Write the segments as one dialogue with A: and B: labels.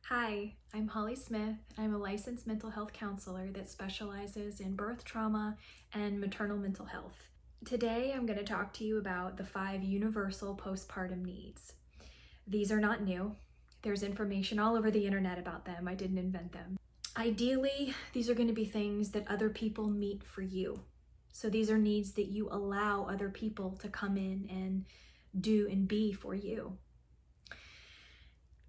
A: Hi, I'm Holly Smith. I'm a licensed mental health counselor that specializes in birth trauma and maternal mental health. Today, I'm going to talk to you about the 5 universal postpartum needs. These are not new. There's information all over the internet about them. I didn't invent them. Ideally, these are going to be things that other people meet for you. So these are needs that you allow other people to come in and do and be for you.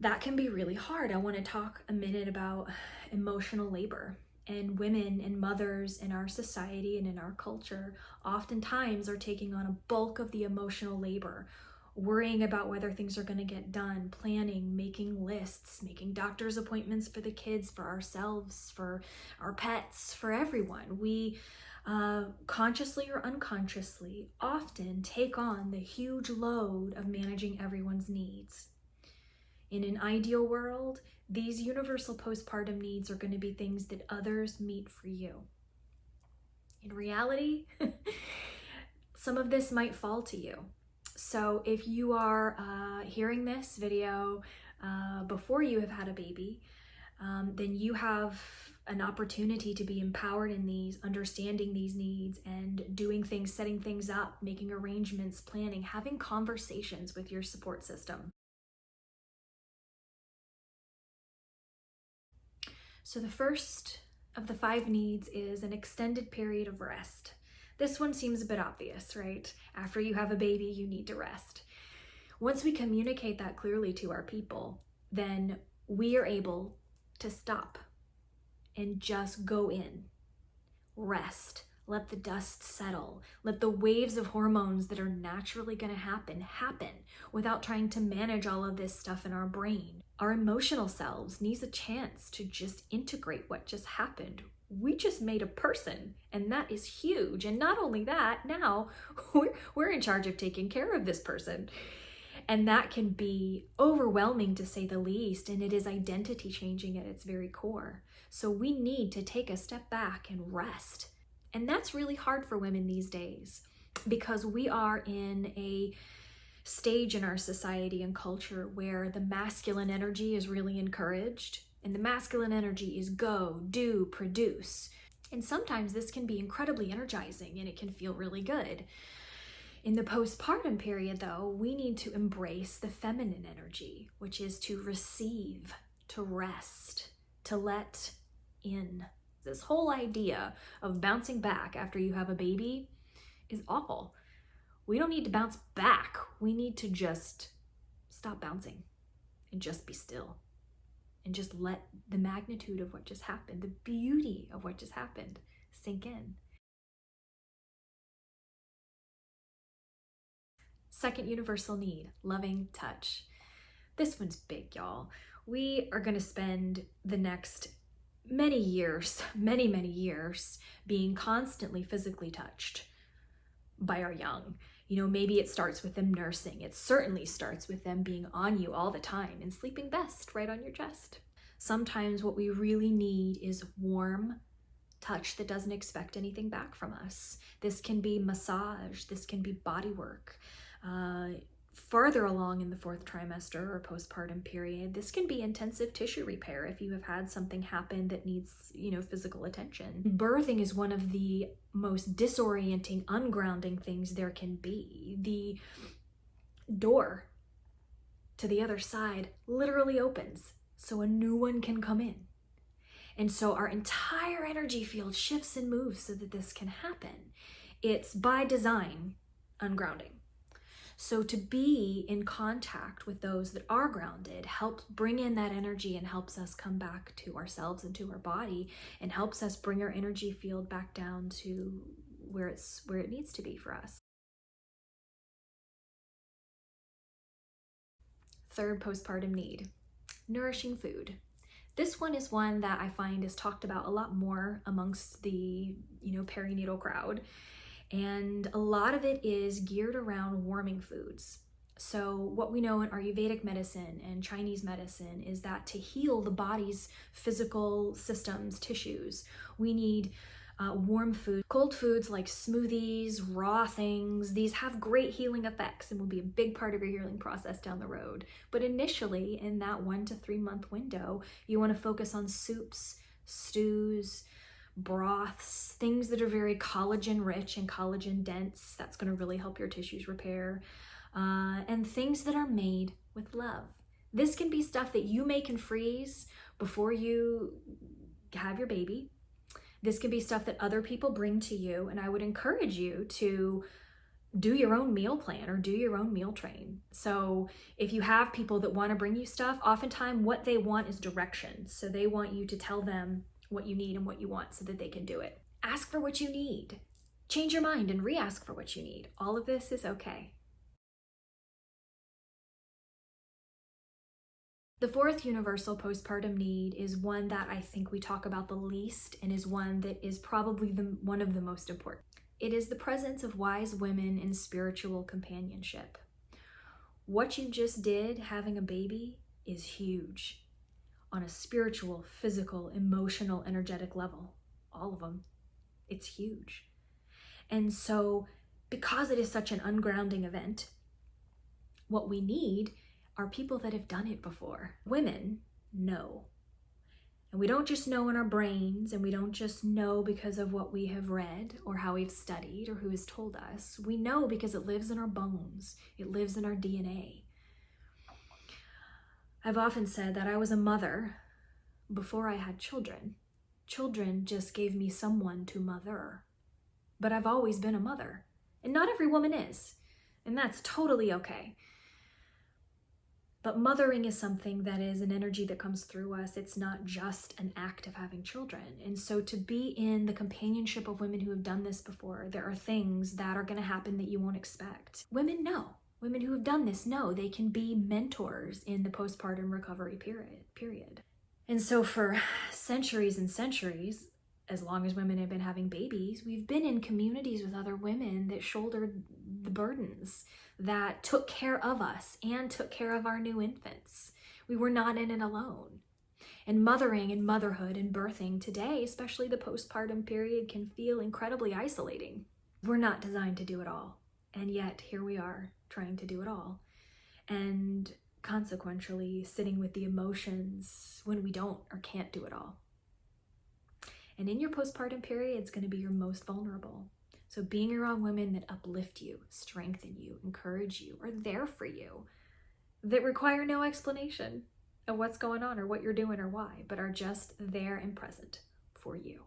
A: That can be really hard. I want to talk a minute about emotional labor. And women and mothers in our society and in our culture oftentimes are taking on a bulk of the emotional labor, worrying about whether things are going to get done, planning, making lists, making doctor's appointments for the kids, for ourselves, for our pets, for everyone. We consciously or unconsciously often take on the huge load of managing everyone's needs. In an ideal world, these universal postpartum needs are going to be things that others meet for you. In reality, some of this might fall to you. So if you are hearing this video before you have had a baby, then you have an opportunity to be empowered in these, understanding these needs and doing things, setting things up, making arrangements, planning, having conversations with your support system. So the first of the 5 needs is an extended period of rest. This one seems a bit obvious, right? After you have a baby, you need to rest. Once we communicate that clearly to our people, then we are able to stop and just go in, rest, let the dust settle, let the waves of hormones that are naturally going to happen without trying to manage all of this stuff in our brain. Our emotional selves needs a chance to just integrate what just happened. We just made a person, and that is huge. And not only that, now we're in charge of taking care of this person. And that can be overwhelming, to say the least, and it is identity changing at its very core. So we need to take a step back and rest. And that's really hard for women these days because we are in a stage in our society and culture where the masculine energy is really encouraged, and the masculine energy is go, do, produce. And sometimes this can be incredibly energizing and it can feel really good. In the postpartum period, though, we need to embrace the feminine energy, which is to receive, to rest, to let in. This whole idea of bouncing back after you have a baby is awful. We don't need to bounce back. We need to just stop bouncing and just be still and just let the magnitude of what just happened, the beauty of what just happened, sink in. Second universal need, loving touch. This one's big, y'all. We are going to spend the next many years, many years being constantly physically touched by our young. Maybe it starts with them nursing. It certainly starts with them being on you all the time and sleeping best right on your chest. Sometimes what we really need is warm touch that doesn't expect anything back from us. This can be massage. This can be body work. Farther along in the 4th trimester or postpartum period, this can be intensive tissue repair if you have had something happen that needs, physical attention. Birthing is one of the most disorienting, ungrounding things there can be. The door to the other side literally opens so a new one can come in. And so our entire energy field shifts and moves so that this can happen. It's by design ungrounding. So to be in contact with those that are grounded helps bring in that energy and helps us come back to ourselves and to our body and helps us bring our energy field back down to where it needs to be for us. Third postpartum need, nourishing food. This one is one that I find is talked about a lot more amongst the, perinatal crowd. And a lot of it is geared around warming foods. So what we know in Ayurvedic medicine and Chinese medicine is that to heal the body's physical systems, tissues, we need warm food. Cold foods like smoothies, raw things, these have great healing effects and will be a big part of your healing process down the road. But initially, in that 1 to 3 month window, you want to focus on soups, stews, broths, things that are very collagen rich and collagen dense. That's going to really help your tissues repair. And things that are made with love. This can be stuff that you make and freeze before you have your baby. This can be stuff that other people bring to you, and I would encourage you to do your own meal plan or do your own meal train. So if you have people that want to bring you stuff, oftentimes what they want is direction. So they want you to tell them what you need and what you want so that they can do it. Ask for what you need. Change your mind and re-ask for what you need. All of this is okay. The fourth universal postpartum need is one that I think we talk about the least and is one that is probably one of the most important. It is the presence of wise women in spiritual companionship. What you just did, having a baby, is huge on a spiritual, physical, emotional, energetic level. All of them. It's huge. And so, because it is such an ungrounding event, what we need are people that have done it before. Women know. And we don't just know in our brains, and we don't just know because of what we have read or how we've studied or who has told us. We know because it lives in our bones. It lives in our DNA. I've often said that I was a mother before I had children. Children just gave me someone to mother. But I've always been a mother. And not every woman is. And that's totally okay. But mothering is something that is an energy that comes through us. It's not just an act of having children. And so to be in the companionship of women who have done this before, there are things that are going to happen that you won't expect. Women know. Women who have done this know they can be mentors in the postpartum recovery period. And so for centuries and centuries, as long as women have been having babies, we've been in communities with other women that shouldered the burdens, that took care of us and took care of our new infants. We were not in it alone. And mothering and motherhood and birthing today, especially the postpartum period, can feel incredibly isolating. We're not designed to do it all. And yet here we are trying to do it all. And consequently sitting with the emotions when we don't or can't do it all. And in your postpartum period, it's going to be your most vulnerable. So being around women that uplift you, strengthen you, encourage you, are there for you, that require no explanation of what's going on or what you're doing or why, but are just there and present for you.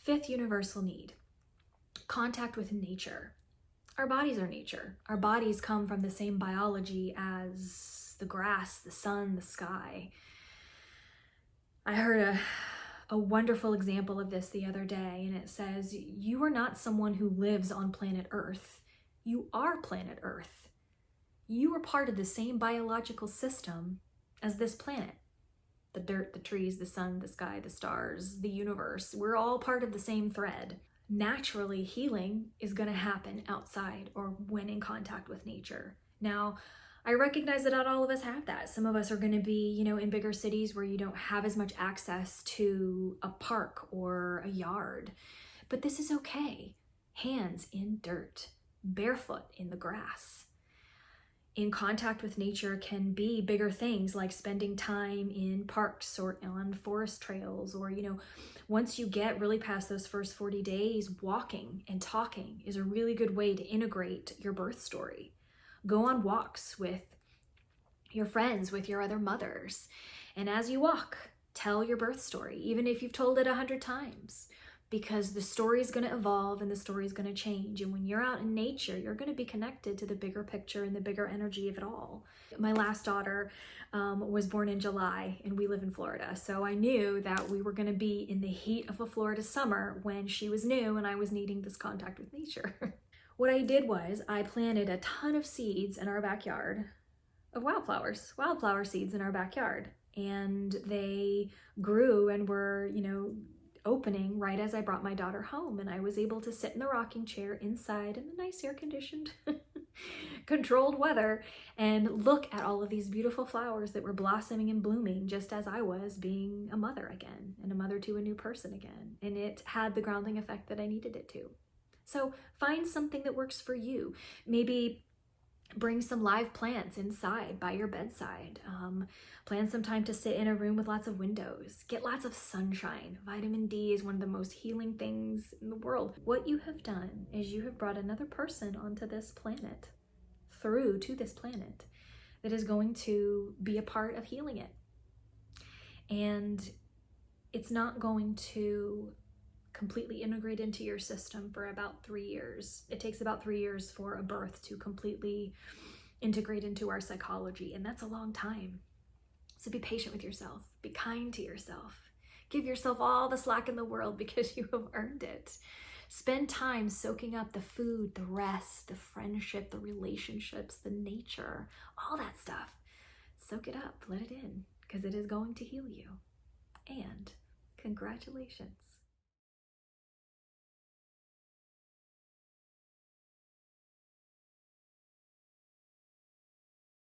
A: Fifth universal need, contact with nature. Our bodies are nature. Our bodies come from the same biology as the grass, the sun, the sky. I heard a wonderful example of this the other day, and it says, you are not someone who lives on planet Earth. You are planet Earth. You are part of the same biological system as this planet. The dirt, the trees, the sun, the sky, the stars, the universe. We're all part of the same thread. Naturally, healing is going to happen outside or when in contact with nature. Now, I recognize that not all of us have that. Some of us are going to be, in bigger cities where you don't have as much access to a park or a yard. But this is okay. Hands in dirt, barefoot in the grass. In contact with nature can be bigger things like spending time in parks or on forest trails, or, once you get really past those first 40 days, walking and talking is a really good way to integrate your birth story. Go on walks with your friends, with your other mothers. And as you walk, tell your birth story, even if you've told it 100 times, because the story is going to evolve and the story is going to change. And when you're out in nature, you're going to be connected to the bigger picture and the bigger energy of it all. My last daughter was born in July, and we live in Florida. So I knew that we were going to be in the heat of a Florida summer when she was new and I was needing this contact with nature. What I did was I planted a ton of seeds in our backyard of wildflower seeds in our backyard. And they grew and were, opening right as I brought my daughter home. And I was able to sit in the rocking chair inside in the nice air-conditioned controlled weather and look at all of these beautiful flowers that were blossoming and blooming just as I was being a mother again and a mother to a new person again. And it had the grounding effect that I needed it to. So find something that works for you. Maybe bring some live plants inside by your bedside. Plan some time to sit in a room with lots of windows. Get lots of sunshine. Vitamin D is one of the most healing things in the world. What you have done is you have brought another person onto this planet, through to this planet, that is going to be a part of healing it. And it's not going to completely integrate into your system for about 3 years. It takes about 3 years for a birth to completely integrate into our psychology, and that's a long time. So be patient with yourself. Be kind to yourself. Give yourself all the slack in the world because you have earned it. Spend time soaking up the food, the rest, the friendship, the relationships, the nature, all that stuff. Soak it up, let it in, because it is going to heal you. And congratulations.